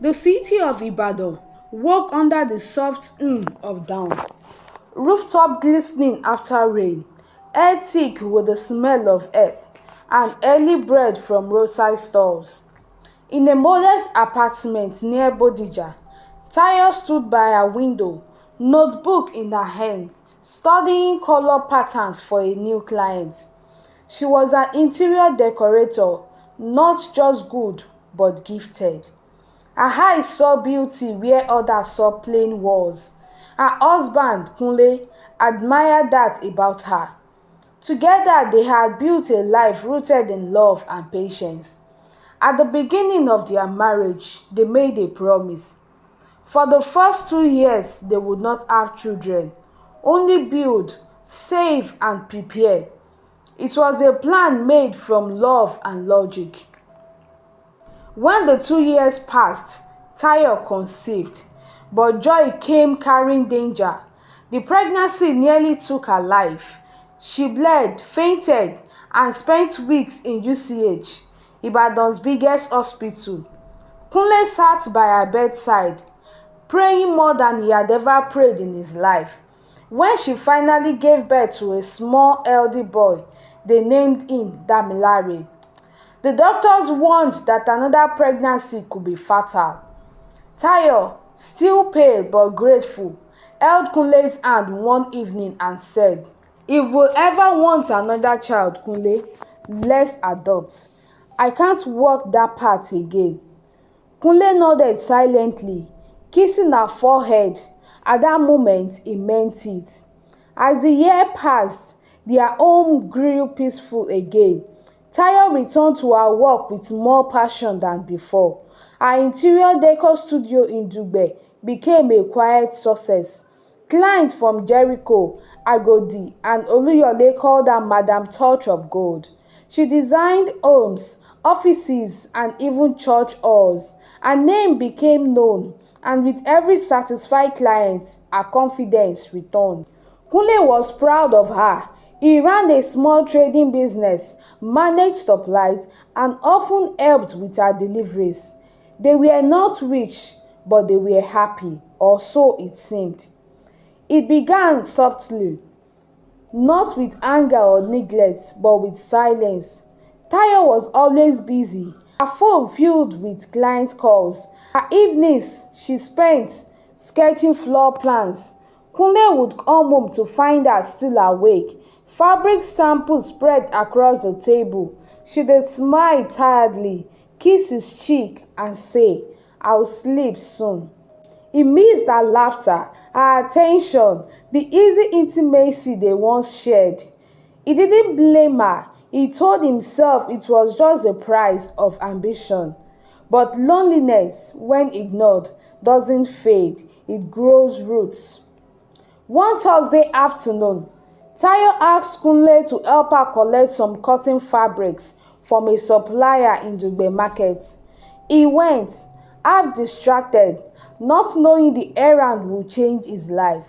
The city of Ibadan woke under the soft of dawn. Rooftop glistening after rain, air thick with the smell of earth, and early bread from roadside stalls. In a modest apartment near Bodija, Tayo stood by her window, notebook in her hands, studying color patterns for a new client. She was an interior decorator, not just good, but gifted. Her eyes saw beauty where others saw plain walls. Her husband, Kunle, admired that about her. Together, they had built a life rooted in love and patience. At the beginning of their marriage, they made a promise. For the first 2 years, they would not have children, only build, save, and prepare. It was a plan made from love and logic. When the 2 years passed, Tayo conceived, but joy came carrying danger. The pregnancy nearly took her life. She bled, fainted, and spent weeks in UCH, Ibadan's biggest hospital. Kunle sat by her bedside, praying more than he had ever prayed in his life. When she finally gave birth to a small, healthy boy, they named him Damilare. The doctors warned that another pregnancy could be fatal. Tayo, still pale but grateful, held Kunle's hand one evening and said, "If we ever want another child, Kunle, let's adopt. I can't walk that path again." Kunle nodded silently, kissing her forehead. At that moment, he meant it. As the year passed, their home grew peaceful again. Tayo returned to her work with more passion than before. Her interior decor studio in Dugbe became a quiet success. Clients from Jericho, Agodi, and Oluyole called her Madam Touch of Gold. She designed homes, offices, and even church halls. Her name became known, and with every satisfied client, her confidence returned. Kunle was proud of her. He ran a small trading business, managed supplies, and often helped with her deliveries. They were not rich, but they were happy, or so it seemed. It began subtly, not with anger or neglect, but with silence. Tayo was always busy, her phone filled with client calls. Her evenings she spent sketching floor plans. Kunle would come home to find her still awake. Fabric samples spread across the table. She'd smile tiredly, kiss his cheek, and say, "I'll sleep soon." He missed her laughter, her attention, the easy intimacy they once shared. He didn't blame her. He told himself it was just the price of ambition. But loneliness, when ignored, doesn't fade. It grows roots. One Thursday afternoon, Tayo asked Kunle to help her collect some cotton fabrics from a supplier in Dugbe market. He went, half distracted, not knowing the errand would change his life.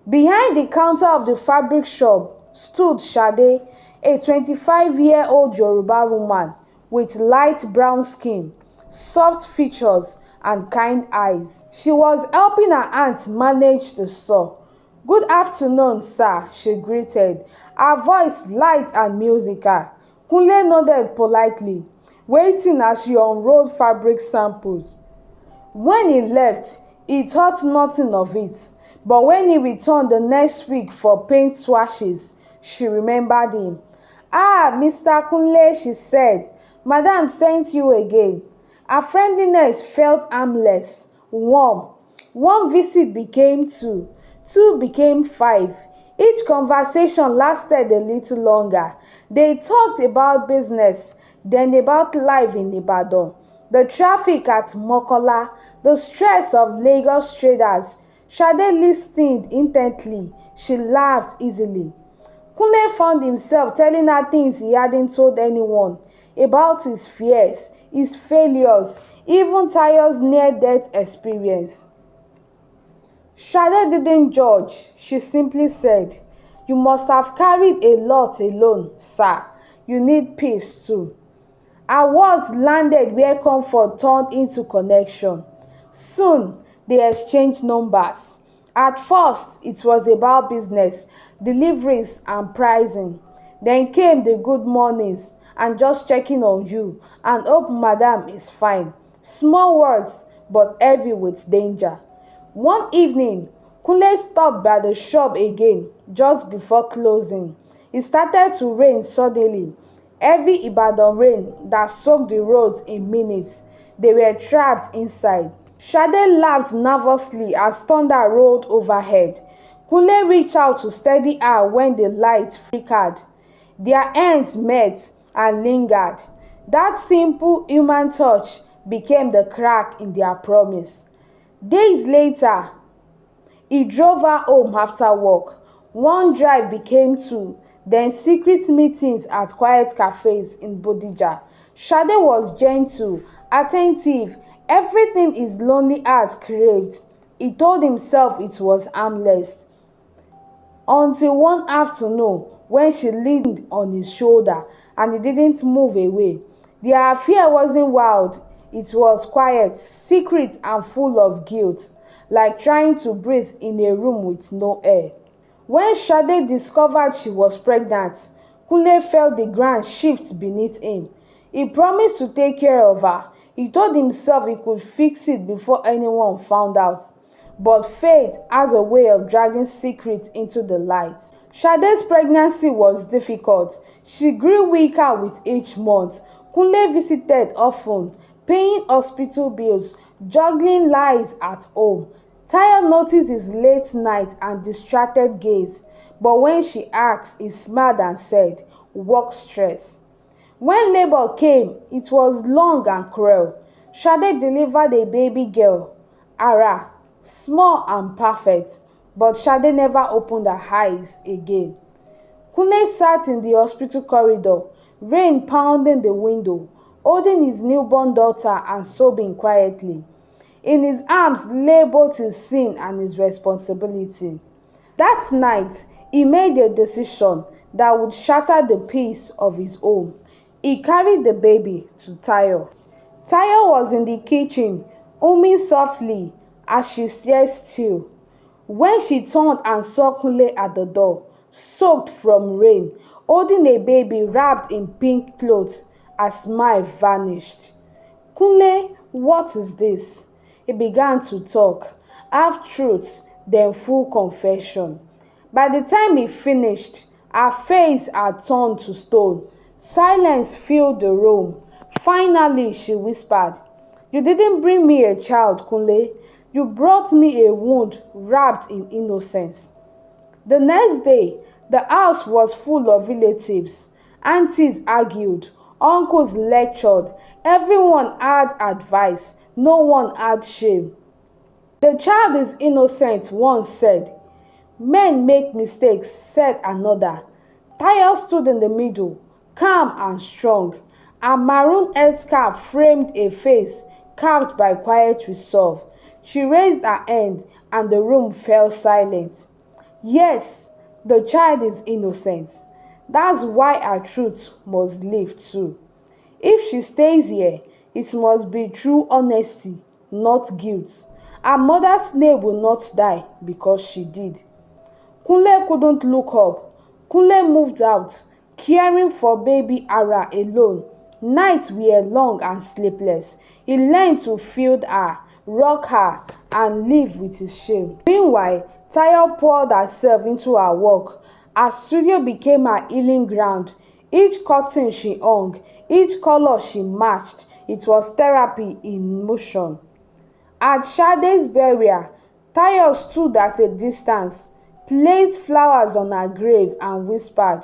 Behind the counter of the fabric shop stood Sade, a 25-year-old Yoruba woman with light brown skin, soft features, and kind eyes. She was helping her aunt manage the store. "Good afternoon, sir," she greeted, her voice light and musical. Kunle nodded politely, waiting as she unrolled fabric samples. When he left, he thought nothing of it, but when he returned the next week for paint swatches, she remembered him. "Ah, Mr. Kunle," she said, "Madam sent you again." Her friendliness felt harmless, warm. One visit became two. Two became five. Each conversation lasted a little longer. They talked about business, then about life in Ibadan, the traffic at Mokola, the stress of Lagos traders. Sade listened intently. She laughed easily. Kunle found himself telling her things he hadn't told anyone, about his fears, his failures, even Tayo's near-death experience. Sade didn't judge. She simply said, "You must have carried a lot alone, sir. You need peace too." Her words landed where comfort turned into connection. Soon, they exchanged numbers. At first, it was about business, deliveries, and pricing. Then came the good mornings and just checking on you and hope madam is fine. Small words, but heavy with danger. One evening, Kunle stopped by the shop again just before closing. It started to rain suddenly. Heavy Ibadan rain that soaked the roads in minutes. They were trapped inside. Shade laughed nervously as thunder rolled overhead. Kunle reached out to steady her when the light flickered. Their hands met and lingered. That simple human touch became the crack in their promise. Days later, he drove her home after work. One drive became two, then secret meetings at quiet cafes in Bodija. Shade was gentle, attentive, everything his lonely heart craved. He told himself it was harmless. Until one afternoon when she leaned on his shoulder and he didn't move away. Their affair wasn't wild, it was quiet, secret and full of guilt, like trying to breathe in a room with no air. When Shade discovered she was pregnant, Kunle felt the ground shift beneath him. He promised to take care of her. He told himself he could fix it before anyone found out. But fate has a way of dragging secrets into the light. Shade's pregnancy was difficult. She grew weaker with each month. Kunle visited often, paying hospital bills, juggling lies at home. Tayo noticed his late night and distracted gaze, but when she asked, he smiled and said, "Work stress." When labor came, it was long and cruel. Shade delivered a baby girl, Ara, small and perfect, but Shade never opened her eyes again. Kunle sat in the hospital corridor, rain pounding the window, holding his newborn daughter and sobbing quietly. In his arms lay both his sin and his responsibility. That night, he made a decision that would shatter the peace of his home. He carried the baby to Tayo. Tayo was in the kitchen, humming softly as she stared still. When she turned and saw Kunle at the door, soaked from rain, holding a baby wrapped in pink clothes, her smile vanished. "Kunle, what is this?" He began to talk, half truth, then full confession. By the time he finished, her face had turned to stone. Silence filled the room. Finally, she whispered, "You didn't bring me a child, Kunle. You brought me a wound wrapped in innocence." The next day, the house was full of relatives. Aunties argued, uncles lectured, everyone had advice, no one had shame. "The child is innocent," one said. "Men make mistakes," said another. Tayo stood in the middle, calm and strong. Her maroon headscarf framed a face carved by quiet resolve. She raised her hand and the room fell silent. Yes, the child is innocent. That's why her truth must live too. If she stays here, it must be through honesty, not guilt. Her mother's name will not die because she did. Kunle couldn't look up. Kunle moved out, caring for baby Ara alone. Nights were long and sleepless. He learned to feed her, rock her, and live with his shame. Meanwhile, Tayo poured herself into her work. Her studio became her healing ground. Each curtain she hung, each color she matched, it was therapy in motion. At Shade's burial, Tayo stood at a distance, placed flowers on her grave and whispered,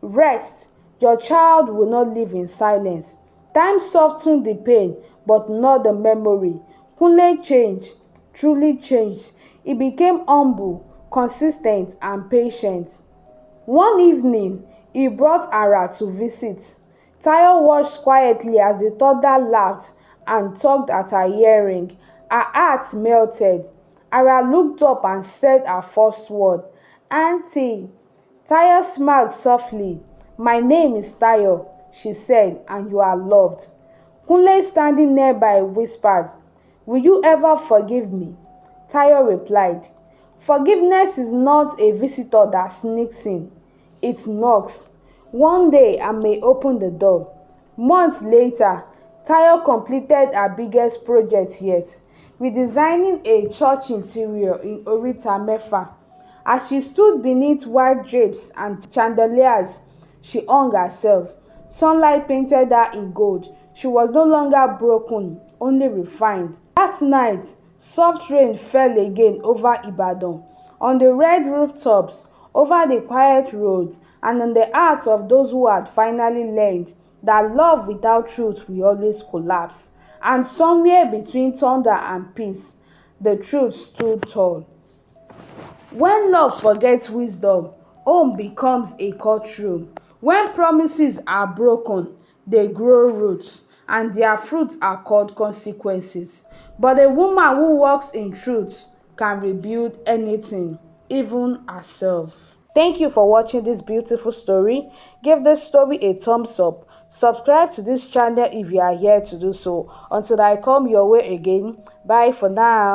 "Rest, your child will not live in silence." Time softened the pain, but not the memory. Kunle changed, truly changed. He became humble, consistent, and patient. One evening, he brought Ara to visit. Tayo watched quietly as the toddler laughed and tugged at her earring. Her heart melted. Ara looked up and said her first word, "Auntie." Tayo smiled softly. "My name is Tayo." she said, and you are loved. Kunle, standing nearby, whispered, "Will you ever forgive me?" Tayo replied, "Forgiveness is not a visitor that sneaks in. It knocks. One day I may open the door." Months later, Tayo completed her biggest project yet, redesigning a church interior in Orita Mefa. As she stood beneath white drapes and chandeliers, she hung herself. Sunlight painted her in gold. She was no longer broken, only refined. That night, soft rain fell again over Ibadan, on the red rooftops, over the quiet roads, and in the hearts of those who had finally learned that love without truth will always collapse. And somewhere between thunder and peace, the truth stood tall. When love forgets wisdom, home becomes a courtroom. When promises are broken, they grow roots, and their fruits are called consequences. But a woman who walks in truth can rebuild anything, even herself. Thank you for watching this beautiful story. Give this story a thumbs up. Subscribe to this channel if you are here to do so. Until I come your way again, bye for now.